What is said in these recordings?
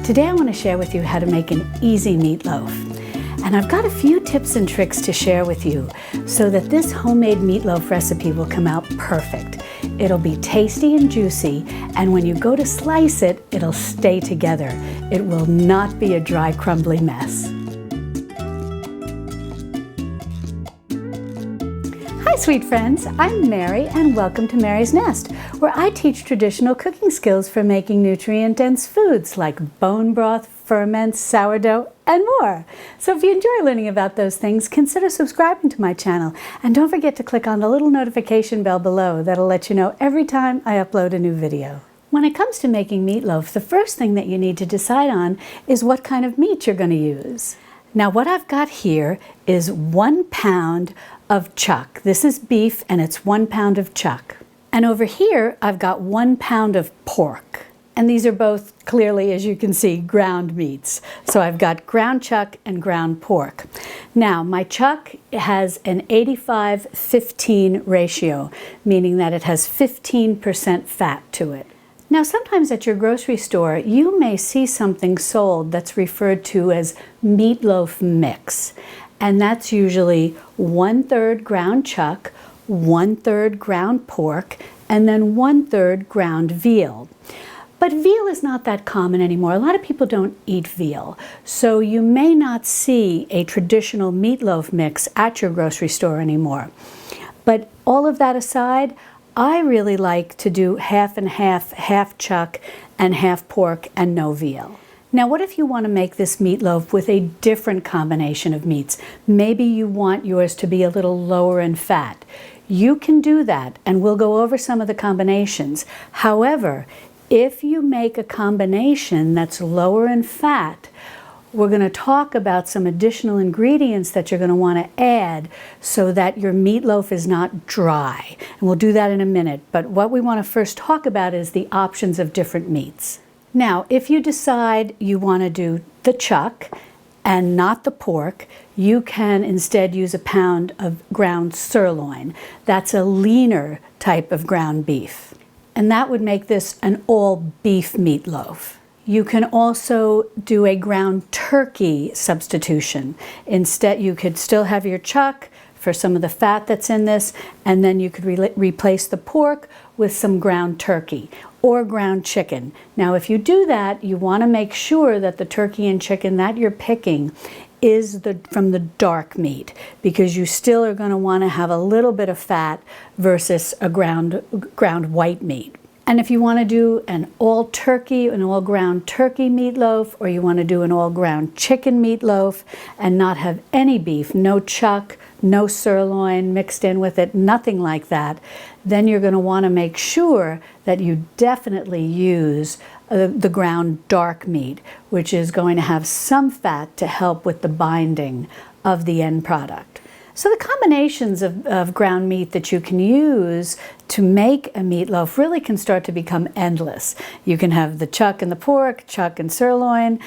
Today I want to share with you how to make an easy meatloaf. And I've got a few tips and tricks to share with you so that this homemade meatloaf recipe will come out perfect. It'll be tasty and juicy, and when you go to slice it, it'll stay together. It will not be a dry, crumbly mess. Hi sweet friends, I'm Mary and welcome to Mary's Nest, where I teach traditional cooking skills for making nutrient-dense foods like bone broth, ferments, sourdough, and more. So if you enjoy learning about those things, consider subscribing to my channel, and don't forget to click on the little notification bell below. That'll let you know every time I upload a new video. When it comes to making meatloaf, the first thing that you need to decide on is what kind of meat you're going to use. Now what I've got here is 1 pound of chuck. This is beef and it's 1 pound of chuck. And over here I've got 1 pound of pork. And these are both clearly, as you can see, ground meats. So I've got ground chuck and ground pork. Now my chuck has an 85-15 ratio, meaning that it has 15% fat to it. Now sometimes at your grocery store you may see something sold that's referred to as meatloaf mix, and that's usually 1/3 ground chuck, 1/3 ground pork, and then 1/3 ground veal. But veal is not that common anymore. A lot of people don't eat veal, so you may not see a traditional meatloaf mix at your grocery store anymore. But all of that aside, I really like to do half and half, half chuck and half pork and no veal. Now what if you want to make this meatloaf with a different combination of meats? Maybe you want yours to be a little lower in fat. You can do that, and we'll go over some of the combinations. However, if you make a combination that's lower in fat, we're going to talk about some additional ingredients that you're going to want to add so that your meatloaf is not dry. And we'll do that in a minute. But what we want to first talk about is the options of different meats. Now, if you decide you want to do the chuck and not the pork, you can instead use 1 pound of ground sirloin. That's a leaner type of ground beef. And that would make this an all beef meatloaf. You can also do a ground turkey substitution. Instead, you could still have your chuck for some of the fat that's in this, and then you could replace the pork with some ground turkey or ground chicken. Now, if you do that, you want to make sure that the turkey and chicken that you're picking is from the dark meat, because you still are going to want to have a little bit of fat versus a ground white meat. And if you want to do an all ground turkey meatloaf, or you want to do an all ground chicken meatloaf and not have any beef, no chuck, no sirloin mixed in with it, nothing like that, then you're going to want to make sure that you definitely use the ground dark meat, which is going to have some fat to help with the binding of the end product. So the combinations of ground meat that you can use to make a meatloaf really can start to become endless. You can have the chuck and the pork, chuck and sirloin,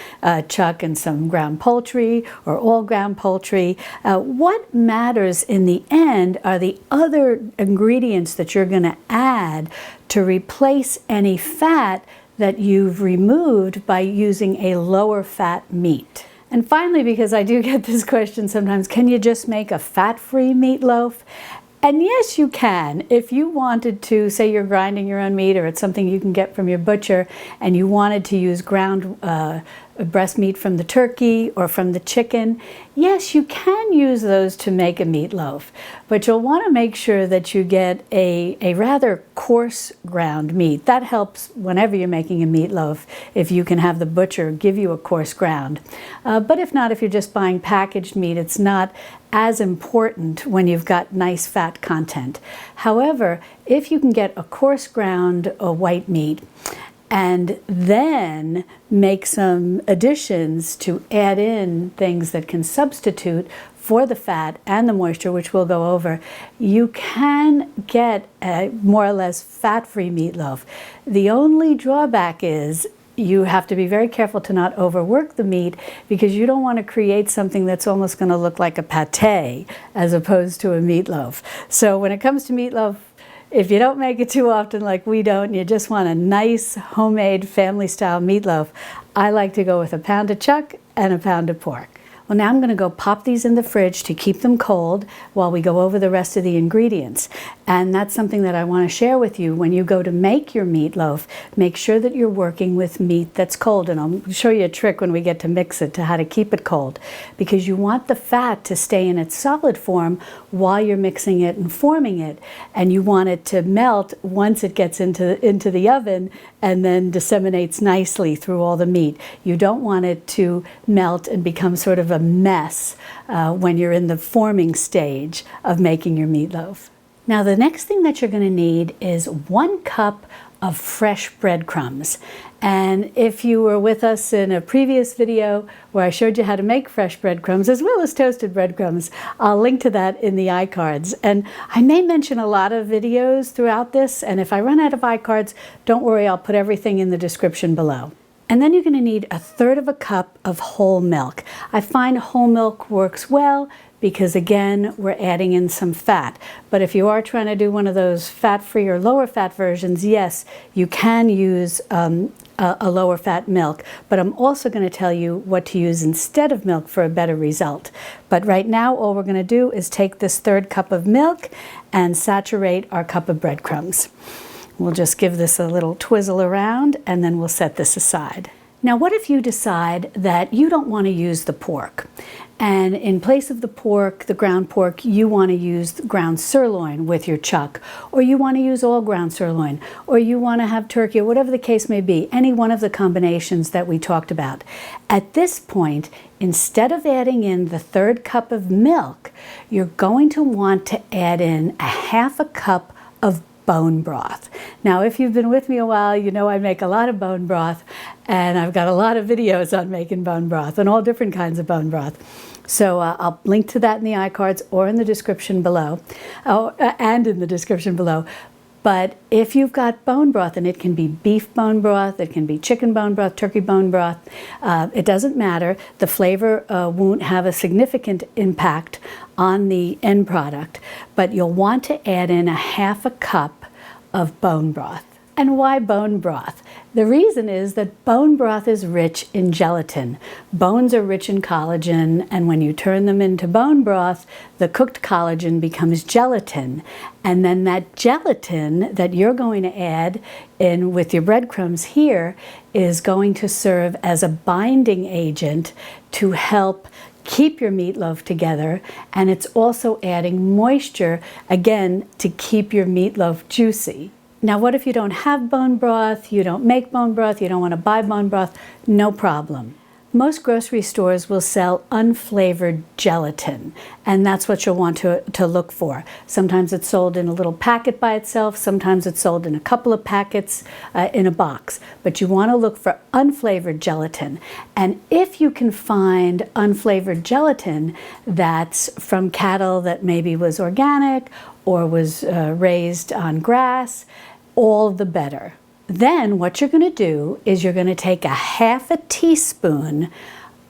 chuck and some ground poultry, or all ground poultry. What matters in the end are the other ingredients that you're going to add to replace any fat that you've removed by using a lower fat meat. And finally, because I do get this question sometimes, can you just make a fat-free meatloaf? And yes, you can. If you wanted to, say you're grinding your own meat, or it's something you can get from your butcher, and you wanted to use ground breast meat from the turkey or from the chicken, yes, you can use those to make a meatloaf. But you'll want to make sure that you get a rather coarse ground meat. That helps whenever you're making a meatloaf, if you can have the butcher give you a coarse ground. But if not, if you're just buying packaged meat, it's not as important when you've got nice fat content. However, if you can get a coarse ground white meat and then make some additions to add in things that can substitute for the fat and the moisture, which we'll go over, you can get a more or less fat-free meatloaf. The only drawback is you have to be very careful to not overwork the meat, because you don't want to create something that's almost going to look like a pate as opposed to a meatloaf. So when it comes to meatloaf, If you don't make it too often like we don't, and you just want a nice homemade family style meatloaf, I like to go with a pound of chuck and a pound of pork. Well, now I'm going to go pop these in the fridge to keep them cold while we go over the rest of the ingredients. And that's something that I want to share with you. When you go to make your meatloaf, make sure that you're working with meat that's cold. And I'll show you a trick when we get to mix it to how to keep it cold. Because you want the fat to stay in its solid form while you're mixing it and forming it. And you want it to melt once it gets into the oven and then disseminates nicely through all the meat. You don't want it to melt and become sort of a mess when you're in the forming stage of making your meatloaf. Now the next thing that you're going to need is 1 cup of fresh breadcrumbs. And if you were with us in a previous video where I showed you how to make fresh breadcrumbs as well as toasted breadcrumbs, I'll link to that in the iCards. And I may mention a lot of videos throughout this, and if I run out of iCards, don't worry, I'll put everything in the description below. And then you're going to need 1/3 cup of whole milk. I find whole milk works well because, again, we're adding in some fat. But if you are trying to do one of those fat-free or lower fat versions, yes, you can use a lower fat milk. But I'm also going to tell you what to use instead of milk for a better result. But right now, all we're going to do is take this 1/3 cup of milk and saturate our cup of breadcrumbs. We'll just give this a little twizzle around and then we'll set this aside. Now, what if you decide that you don't want to use the pork? And in place of the pork, the ground pork, you want to use the ground sirloin with your chuck, or you want to use all ground sirloin, or you want to have turkey, or whatever the case may be, any one of the combinations that we talked about. At this point, instead of adding in the 1/3 cup of milk, you're going to want to add in 1/2 cup of bone broth. Now, if you've been with me a while, you know I make a lot of bone broth, and I've got a lot of videos on making bone broth and all different kinds of bone broth. So I'll link to that in the iCards or in the description below, and in the description below. But if you've got bone broth, and it can be beef bone broth, it can be chicken bone broth, turkey bone broth, it doesn't matter. The flavor won't have a significant impact on the end product, but you'll want to add in 1/2 cup of bone broth. And why bone broth? The reason is that bone broth is rich in gelatin. Bones are rich in collagen, and when you turn them into bone broth, the cooked collagen becomes gelatin. And then that gelatin that you're going to add in with your breadcrumbs here is going to serve as a binding agent to help keep your meatloaf together, and it's also adding moisture, again, to keep your meatloaf juicy. Now, what if you don't have bone broth, you don't make bone broth, you don't want to buy bone broth? No problem. Most grocery stores will sell unflavored gelatin, and that's what you'll want to look for. Sometimes it's sold in a little packet by itself, sometimes it's sold in a couple of packets in a box, but you want to look for unflavored gelatin. And if you can find unflavored gelatin that's from cattle that maybe was organic or was raised on grass, all the better. Then what you're going to do is you're going to take 1/2 teaspoon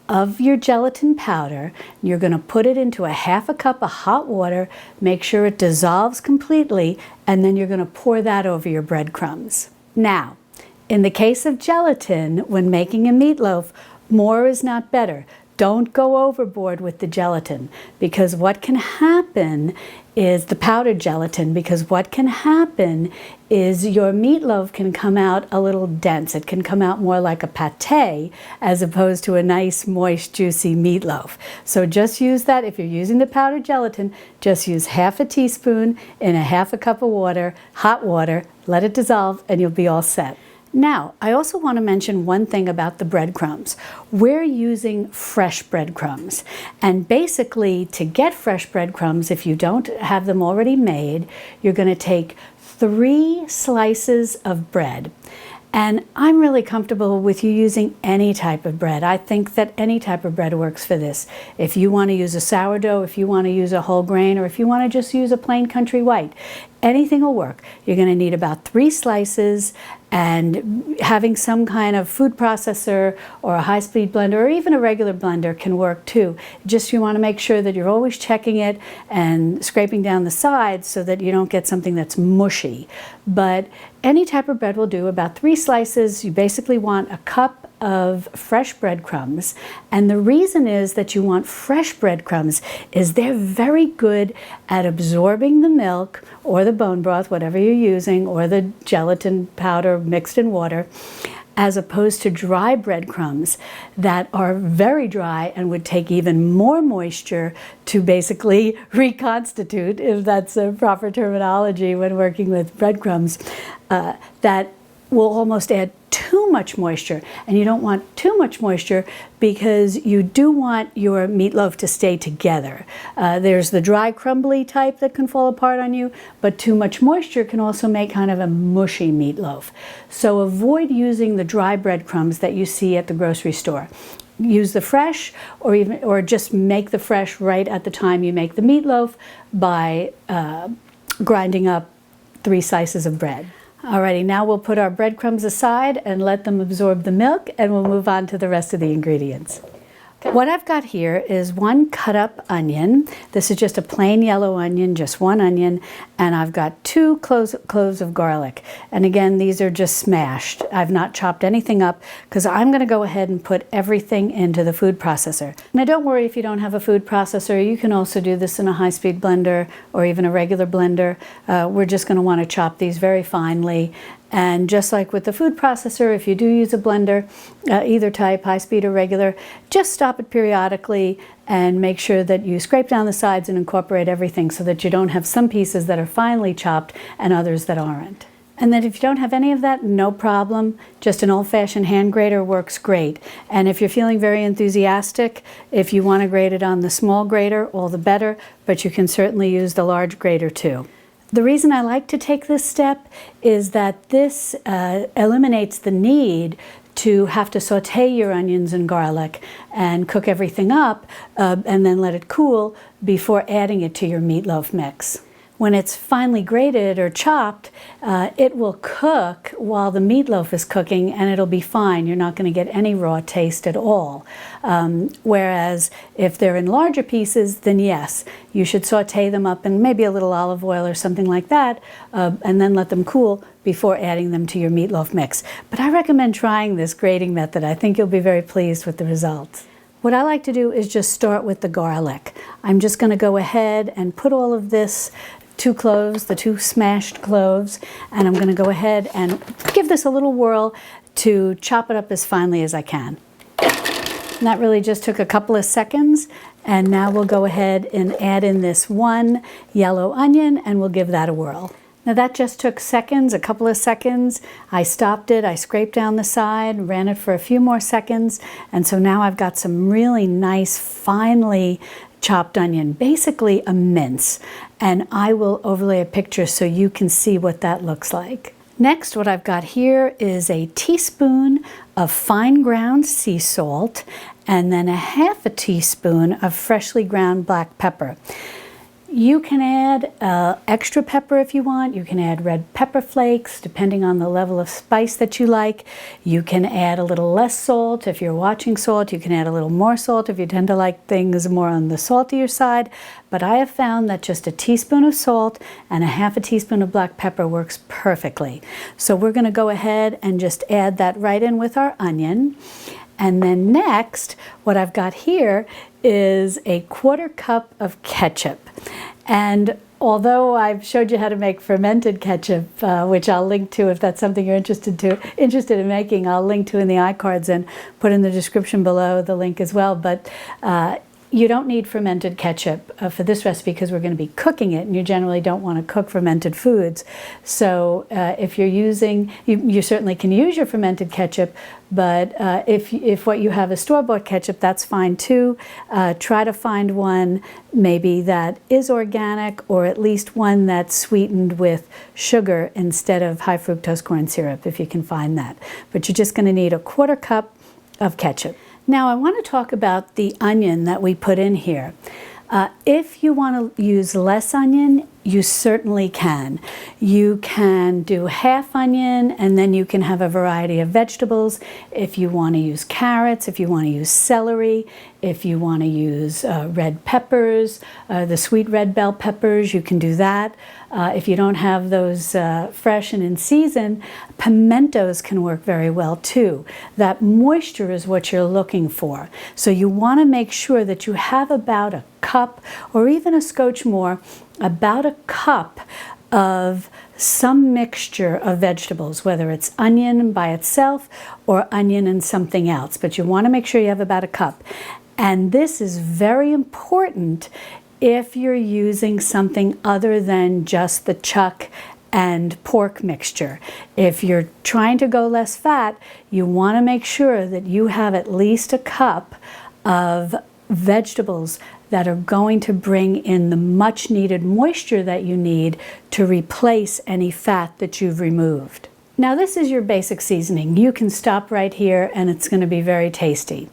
of your gelatin powder. You're going to put it into 1/2 cup of hot water, make sure it dissolves completely, and then you're going to pour that over your breadcrumbs. Now, in the case of gelatin, when making a meatloaf, more is not better. Don't go overboard with the gelatin, because what can happen is the powdered gelatin, because what can happen is your meatloaf can come out a little dense. It can come out more like a pate as opposed to a nice, moist, juicy meatloaf. So just use that. If you're using the powdered gelatin, just use 1/2 teaspoon in 1/2 cup of water, hot water, let it dissolve, and you'll be all set. Now, I also want to mention one thing about the breadcrumbs. We're using fresh breadcrumbs. And basically, to get fresh breadcrumbs, if you don't have them already made, you're going to take 3 slices of bread. And I'm really comfortable with you using any type of bread. I think that any type of bread works for this. If you want to use a sourdough, if you want to use a whole grain, or if you want to just use a plain country white, anything will work. You're going to need about 3 slices, and having some kind of food processor or a high-speed blender or even a regular blender can work too. Just you want to make sure that you're always checking it and scraping down the sides so that you don't get something that's mushy. But any type of bread will do. About 3 slices. You basically want a cup of fresh breadcrumbs. And the reason is that you want fresh breadcrumbs is they're very good at absorbing the milk or the bone broth, whatever you're using, or the gelatin powder mixed in water, as opposed to dry breadcrumbs that are very dry and would take even more moisture to basically reconstitute, if that's a proper terminology when working with breadcrumbs, that will almost add too much moisture. And you don't want too much moisture because you do want your meatloaf to stay together. There's the dry crumbly type that can fall apart on you, but too much moisture can also make kind of a mushy meatloaf. So avoid using the dry breadcrumbs that you see at the grocery store. Use the fresh, or just make the fresh right at the time you make the meatloaf by grinding up 3 slices of bread. Alrighty, now we'll put our breadcrumbs aside and let them absorb the milk, and we'll move on to the rest of the ingredients. What I've got here is 1 cut up onion. This is just a plain yellow onion, just 1 onion, and I've got 2 cloves of garlic. And again, these are just smashed. I've not chopped anything up because I'm going to go ahead and put everything into the food processor. Now don't worry if you don't have a food processor. You can also do this in a high-speed blender or even a regular blender. We're just going to want to chop these very finely. And just like with the food processor, if you do use a blender, either type, high speed or regular, just stop it periodically and make sure that you scrape down the sides and incorporate everything so that you don't have some pieces that are finely chopped and others that aren't. And then if you don't have any of that, no problem. Just an old-fashioned hand grater works great. And if you're feeling very enthusiastic, if you want to grate it on the small grater, all the better, but you can certainly use the large grater too. The reason I like to take this step is that this eliminates the need to have to saute your onions and garlic and cook everything up and then let it cool before adding it to your meatloaf mix. When it's finely grated or chopped, it will cook while the meatloaf is cooking, and it'll be fine. You're not going to get any raw taste at all. Whereas if they're in larger pieces, then yes, you should saute them up in maybe a little olive oil or something like that, and then let them cool before adding them to your meatloaf mix. But I recommend trying this grating method. I think you'll be very pleased with the results. What I like to do is just start with the garlic. I'm just going to go ahead and put all of this, 2 cloves, the 2 smashed cloves, and I'm going to go ahead and give this a little whirl to chop it up as finely as I can. And that really just took a couple of seconds, and now we'll go ahead and add in this 1 yellow onion, and we'll give that a whirl. Now that just took seconds, a couple of seconds. I stopped it, I scraped down the side, ran it for a few more seconds, and so now I've got some really nice, finely chopped onion, basically a mince. And I will overlay a picture so you can see what that looks like. Next, what I've got here is a teaspoon of fine ground sea salt and then a half a teaspoon of freshly ground black pepper. You can add extra pepper if you want. You can add red pepper flakes depending on the level of spice that you like. You can add a little less salt if you're watching salt. You can add a little more salt if you tend to like things more on the saltier side. But I have found that just a teaspoon of salt and a half a teaspoon of black pepper works perfectly. So we're going to go ahead and just add that right in with our onion. And then next, what I've got here is a 1/4 cup of ketchup. And although I've showed you how to make fermented ketchup, which I'll link to if that's something you're interested in making, I'll link to in the iCards and put in the description below the link as well. But you don't need fermented ketchup for this recipe because we're going to be cooking it, and you generally don't want to cook fermented foods. So if you're using, you certainly can use your fermented ketchup, but if what you have is store-bought ketchup, that's fine too. Try to find one maybe that is organic, or at least one that's sweetened with sugar instead of high fructose corn syrup, if you can find that. But you're just going to need a 1/4 cup of ketchup. Now I want to talk about the onion that we put in here. If you want to use less onion, you certainly can. You can do half onion, and then you can have a variety of vegetables. If you want to use carrots, if you want to use celery, if you want to use red peppers, the sweet red bell peppers, you can do that. If you don't have those fresh and in season, pimentos can work very well too. That moisture is what you're looking for. So you want to make sure that you have about a cup, or even a scotch more, about a cup of some mixture of vegetables, whether it's onion by itself or onion and something else. But you want to make sure you have about a cup. And this is very important if you're using something other than just the chuck and pork mixture. If you're trying to go less fat, you want to make sure that you have at least a cup of vegetables that are going to bring in the much needed moisture that you need to replace any fat that you've removed. Now this is your basic seasoning. You can stop right here and it's going to be very tasty.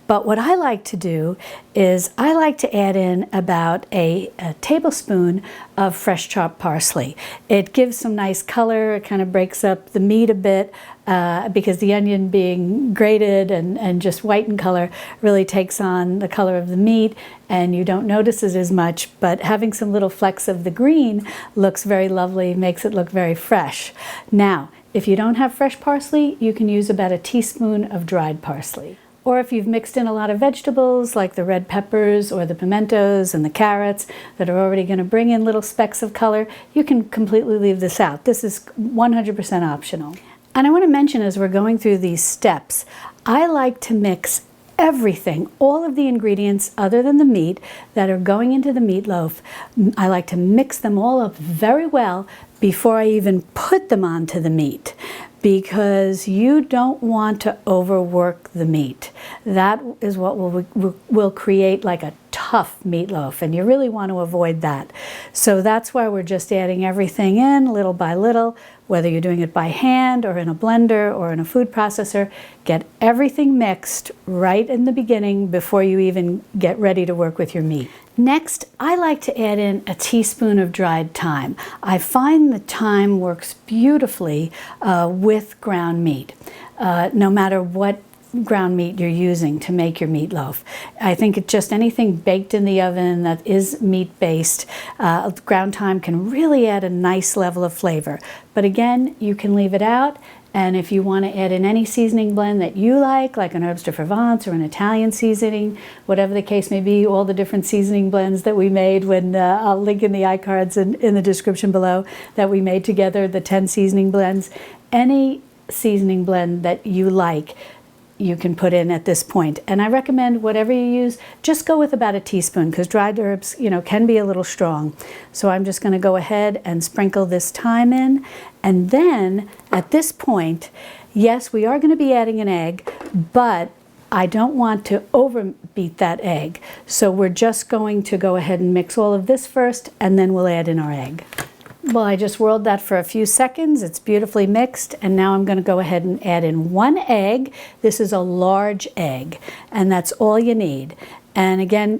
But what I like to do is I like to add in about a tablespoon of fresh chopped parsley. It gives some nice color. It kind of breaks up the meat a bit because the onion being grated and just white in color really takes on the color of the meat, and you don't notice it as much, but having some little flecks of the green looks very lovely, makes it look very fresh. Now, if you don't have fresh parsley, you can use about a teaspoon of dried parsley. Or if you've mixed in a lot of vegetables like the red peppers or the pimentos and the carrots that are already going to bring in little specks of color, you can completely leave this out. This is 100% optional. And I want to mention, as we're going through these steps, I like to mix everything, all of the ingredients other than the meat that are going into the meatloaf. I like to mix them all up very well before I even put them onto the meat, because you don't want to overwork the meat. That is what will create like a tough meatloaf, and you really want to avoid that. So that's why we're just adding everything in little by little, whether you're doing it by hand or in a blender or in a food processor. Get everything mixed right in the beginning before you even get ready to work with your meat. Next, I like to add in a teaspoon of dried thyme. I find the thyme works beautifully with ground meat, no matter what ground meat you're using to make your meatloaf. I think it's just anything baked in the oven that is meat-based. Ground thyme can really add a nice level of flavor. But again, you can leave it out, and if you want to add in any seasoning blend that you like an herbs de Provence or an Italian seasoning, whatever the case may be, all the different seasoning blends that we made when I'll link in the iCards and in the description below that we made together, the 10 seasoning blends. Any seasoning blend that you like, you can put in at this point. And I recommend whatever you use, just go with about a teaspoon, because dried herbs, can be a little strong. So I'm just going to go ahead and sprinkle this thyme in. And then at this point, yes, we are going to be adding an egg, but I don't want to overbeat that egg. So we're just going to go ahead and mix all of this first, and then we'll add in our egg. Well, I just whirled that for a few seconds. It's beautifully mixed, and now I'm going to go ahead and add in one egg. This is a large egg, and that's all you need. And again,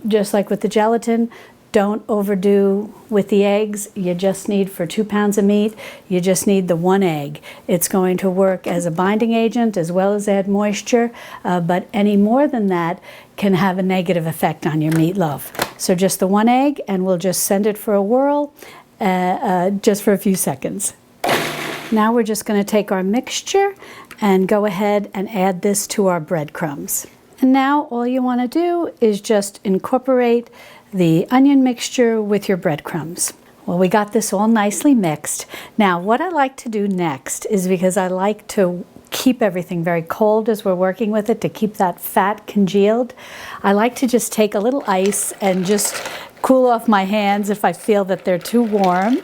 just like with the gelatin, don't overdo with the eggs. You just need, for 2 pounds of meat, you just need the one egg. It's going to work as a binding agent as well as add moisture, but any more than that can have a negative effect on your meatloaf. So just the one egg, and we'll just send it for a whirl. Just for a few seconds. Now we're just going to take our mixture and go ahead and add this to our breadcrumbs. And now all you want to do is just incorporate the onion mixture with your breadcrumbs. Well, we got this all nicely mixed. Now what I like to do next is, because I like to keep everything very cold as we're working with it to keep that fat congealed, I like to just take a little ice and just cool off my hands if I feel that they're too warm.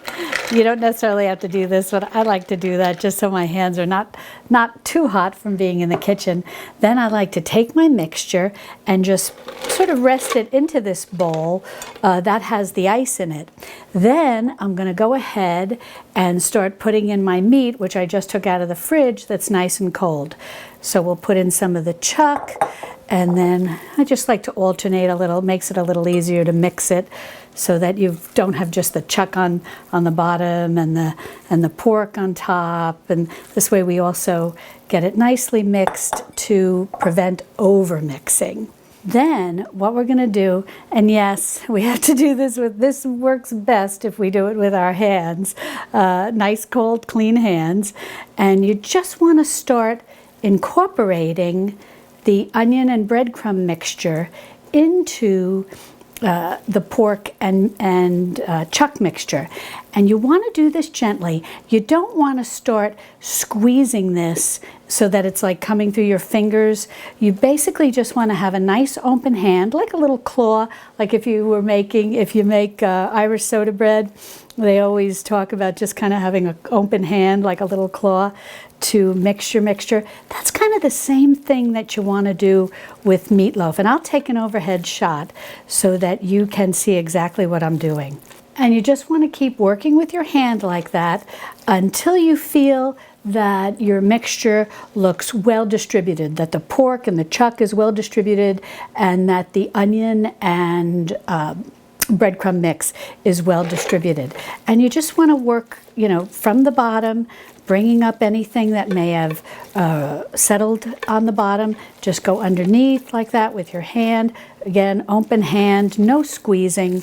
You don't necessarily have to do this, but I like to do that just so my hands are not too hot from being in the kitchen. Then I like to take my mixture and just sort of rest it into this bowl that has the ice in it. Then I'm going to go ahead and start putting in my meat, which I just took out of the fridge, that's nice and cold. So we'll put in some of the chuck, And then I just like to alternate a little, makes it a little easier to mix it so that you don't have just the chuck on the bottom and the pork on top. And this way we also get it nicely mixed to prevent over mixing. Then what we're going to do, and yes, we have to do this this works best if we do it with our hands, nice cold clean hands, and you just want to start incorporating the onion and breadcrumb mixture into the pork and chuck mixture. And you want to do this gently. You don't want to start squeezing this so that it's like coming through your fingers. You basically just want to have a nice open hand, like a little claw, like if you make Irish soda bread, they always talk about just kind of having an open hand, like a little claw, to mix your mixture. That's kind of the same thing that you want to do with meatloaf. And I'll take an overhead shot so that you can see exactly what I'm doing. And you just want to keep working with your hand like that until you feel that your mixture looks well distributed, that the pork and the chuck is well distributed, and that the onion and breadcrumb mix is well distributed. And you just want to work, from the bottom, bringing up anything that may have settled on the bottom. Just go underneath like that with your hand. Again, open hand, no squeezing.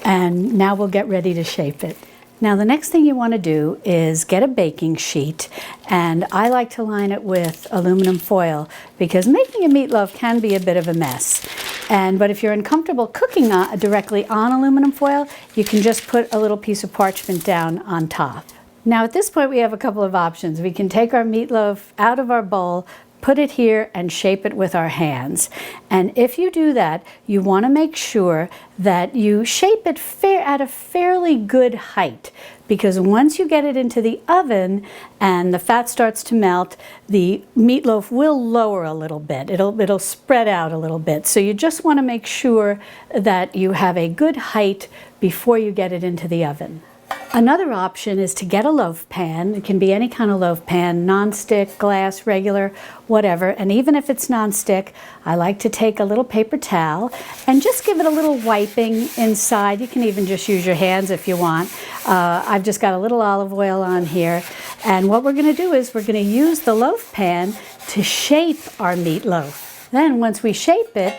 And now we'll get ready to shape it. Now the next thing you want to do is get a baking sheet, and I like to line it with aluminum foil because making a meatloaf can be a bit of a mess. But if you're uncomfortable cooking directly on aluminum foil, you can just put a little piece of parchment down on top. Now at this point we have a couple of options. We can take our meatloaf out of our bowl, put it here, and shape it with our hands. And if you do that, you want to make sure that you shape it at a fairly good height, because once you get it into the oven and the fat starts to melt, the meatloaf will lower a little bit. It'll spread out a little bit. So you just want to make sure that you have a good height before you get it into the oven. Another option is to get a loaf pan. It can be any kind of loaf pan, non-stick, glass, regular, whatever. And even if it's non-stick, I like to take a little paper towel and just give it a little wiping inside. You can even just use your hands if you want. I've just got a little olive oil on here. And what we're going to do is we're going to use the loaf pan to shape our meatloaf. Then once we shape it,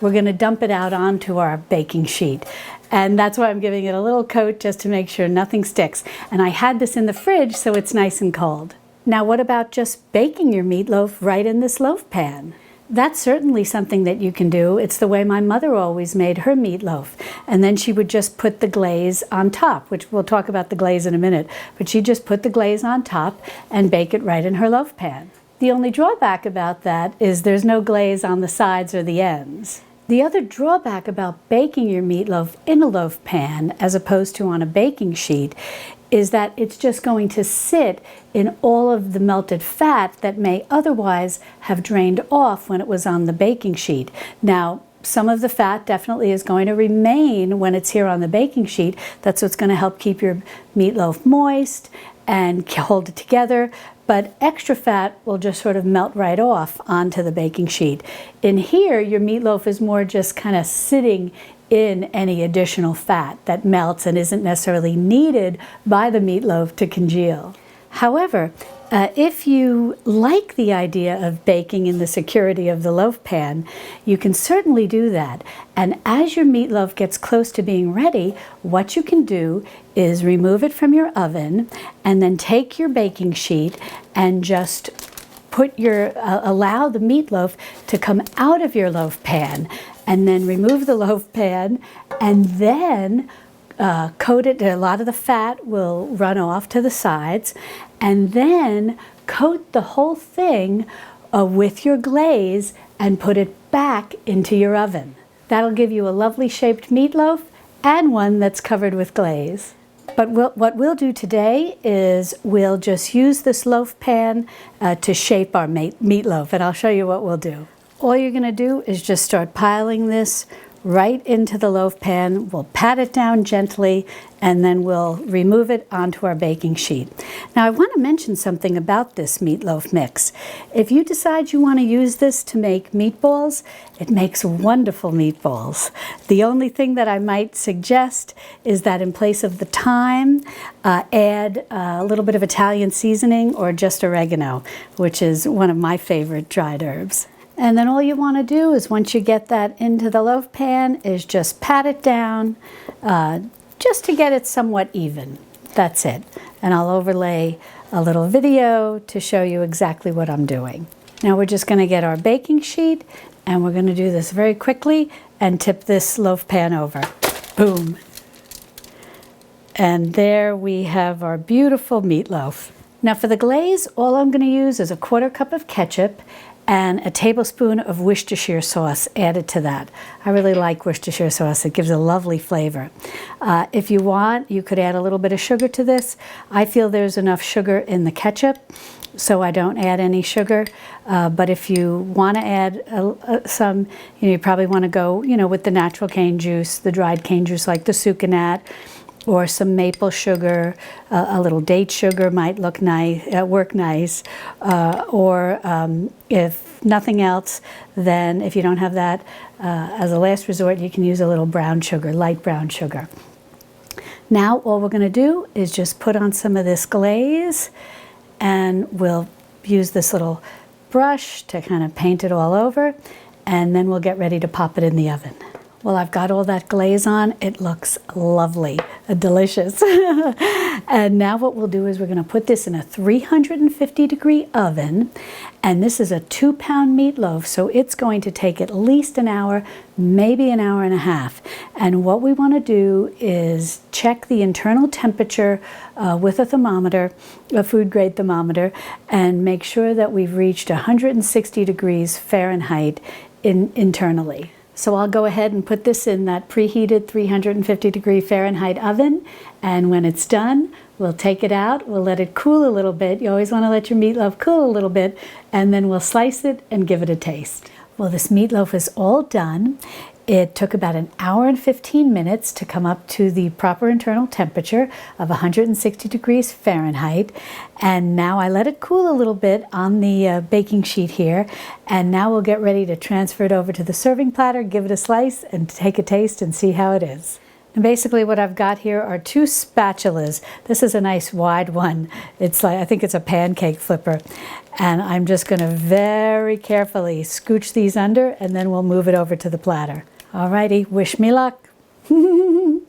we're going to dump it out onto our baking sheet. And that's why I'm giving it a little coat just to make sure nothing sticks. And I had this in the fridge so it's nice and cold. Now what about just baking your meatloaf right in this loaf pan? That's certainly something that you can do. It's the way my mother always made her meatloaf. And then she would just put the glaze on top, which we'll talk about the glaze in a minute. But she just put the glaze on top and bake it right in her loaf pan. The only drawback about that is there's no glaze on the sides or the ends. The other drawback about baking your meatloaf in a loaf pan as opposed to on a baking sheet is that it's just going to sit in all of the melted fat that may otherwise have drained off when it was on the baking sheet. Now, some of the fat definitely is going to remain when it's here on the baking sheet. That's what's going to help keep your meatloaf moist and hold it together. But extra fat will just sort of melt right off onto the baking sheet. In here, your meatloaf is more just kind of sitting in any additional fat that melts and isn't necessarily needed by the meatloaf to congeal. However, if you like the idea of baking in the security of the loaf pan, you can certainly do that. And as your meatloaf gets close to being ready, what you can do is remove it from your oven and then take your baking sheet and just allow the meatloaf to come out of your loaf pan, and then remove the loaf pan and then coat it. A lot of the fat will run off to the sides, and then coat the whole thing with your glaze and put it back into your oven. That'll give you a lovely shaped meatloaf and one that's covered with glaze. But what we'll do today is we'll just use this loaf pan to shape our meatloaf, and I'll show you what we'll do. All you're going to do is just start piling this right into the loaf pan. We'll pat it down gently, and then we'll remove it onto our baking sheet. Now I want to mention something about this meatloaf mix. If you decide you want to use this to make meatballs, it makes wonderful meatballs. The only thing that I might suggest is that in place of the thyme, add a little bit of Italian seasoning or just oregano, which is one of my favorite dried herbs. And then all you want to do is, once you get that into the loaf pan, is just pat it down just to get it somewhat even. That's it. And I'll overlay a little video to show you exactly what I'm doing. Now we're just going to get our baking sheet, and we're going to do this very quickly and tip this loaf pan over. Boom. And there we have our beautiful meatloaf. Now for the glaze, all I'm going to use is a 1/4 cup of ketchup and a tablespoon of Worcestershire sauce added to that. I really like Worcestershire sauce. It gives a lovely flavor. If you want, you could add a little bit of sugar to this. I feel there's enough sugar in the ketchup, so I don't add any sugar. But if you want to add some, you probably want to go, with the natural cane juice, the dried cane juice like the sucanat, or some maple sugar. A little date sugar might look nice, work nice. Or if nothing else, then if you don't have that, as a last resort, you can use a little brown sugar, light brown sugar. Now all we're going to do is just put on some of this glaze, and we'll use this little brush to kind of paint it all over, and then we'll get ready to pop it in the oven. Well, I've got all that glaze on. It looks lovely, delicious. And now what we'll do is we're going to put this in a 350-degree oven. And this is a 2-pound meatloaf, so it's going to take at least an hour, maybe an hour and a half. And what we want to do is check the internal temperature with a thermometer, a food-grade thermometer, and make sure that we've reached 160 degrees Fahrenheit internally. So I'll go ahead and put this in that preheated 350-degree Fahrenheit oven, and when it's done, we'll take it out, we'll let it cool a little bit. You always want to let your meatloaf cool a little bit, and then we'll slice it and give it a taste. Well, this meatloaf is all done. It took about an hour and 15 minutes to come up to the proper internal temperature of 160 degrees Fahrenheit. And now I let it cool a little bit on the baking sheet here. And now we'll get ready to transfer it over to the serving platter, give it a slice, and take a taste and see how it is. And basically what I've got here are 2 spatulas. This is a nice wide one. It's like, I think it's a pancake flipper. And I'm just going to very carefully scooch these under, and then we'll move it over to the platter. Alrighty, wish me luck. Boom,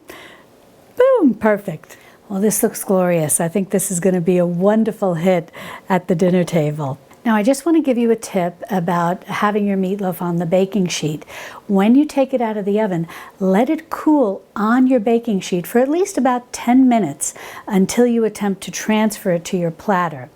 perfect. Well, this looks glorious. I think this is going to be a wonderful hit at the dinner table. Now, I just want to give you a tip about having your meatloaf on the baking sheet. When you take it out of the oven, let it cool on your baking sheet for at least about 10 minutes until you attempt to transfer it to your platter.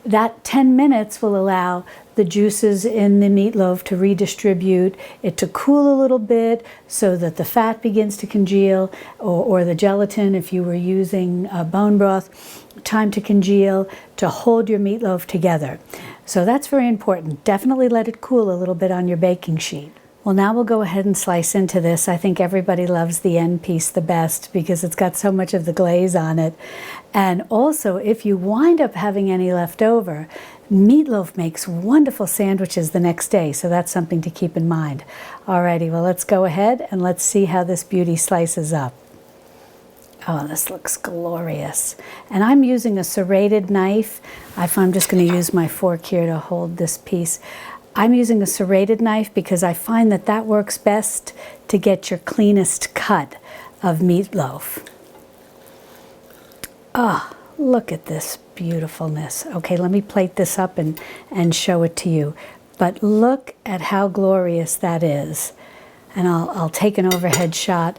That 10 minutes will allow the juices in the meatloaf to redistribute, it to cool a little bit so that the fat begins to congeal, or the gelatin, if you were using bone broth, time to congeal, to hold your meatloaf together. So that's very important. Definitely let it cool a little bit on your baking sheet. Well, now we'll go ahead and slice into this. I think everybody loves the end piece the best because it's got so much of the glaze on it. And also, if you wind up having any left over, meatloaf makes wonderful sandwiches the next day, so that's something to keep in mind. Alrighty, well, let's go ahead and let's see how this beauty slices up. Oh, this looks glorious. And I'm using a serrated knife. I'm just going to use my fork here to hold this piece. I'm using a serrated knife because I find that that works best to get your cleanest cut of meatloaf. Ah, look at this beautifulness. Okay, let me plate this up and show it to you. But look at how glorious that is. And I'll take an overhead shot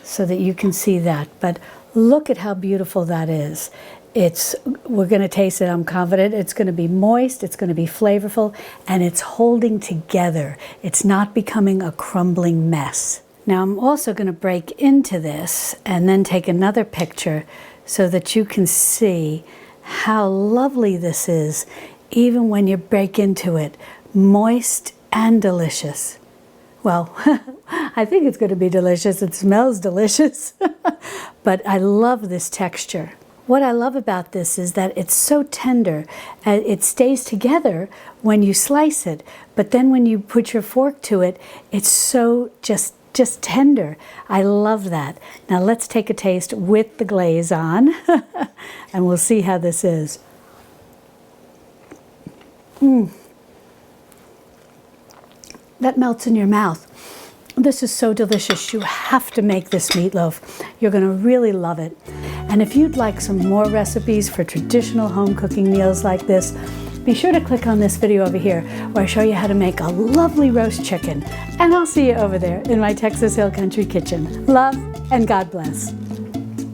so that you can see that. But look at how beautiful that is. We're going to taste it, I'm confident. It's going to be moist, it's going to be flavorful, and it's holding together. It's not becoming a crumbling mess. Now I'm also going to break into this and then take another picture so that you can see how lovely this is, even when you break into it. Moist and delicious. Well, I think it's going to be delicious. It smells delicious. But I love this texture. What I love about this is that it's so tender. It stays together when you slice it, but then when you put your fork to it, it's so just tender. I love that. Now let's take a taste with the glaze on, and we'll see how this is. That melts in your mouth. This is so delicious. You have to make this meatloaf. You're going to really love it. And if you'd like some more recipes for traditional home cooking meals like this, be sure to click on this video over here where I show you how to make a lovely roast chicken. And I'll see you over there in my Texas Hill Country kitchen. Love and God bless.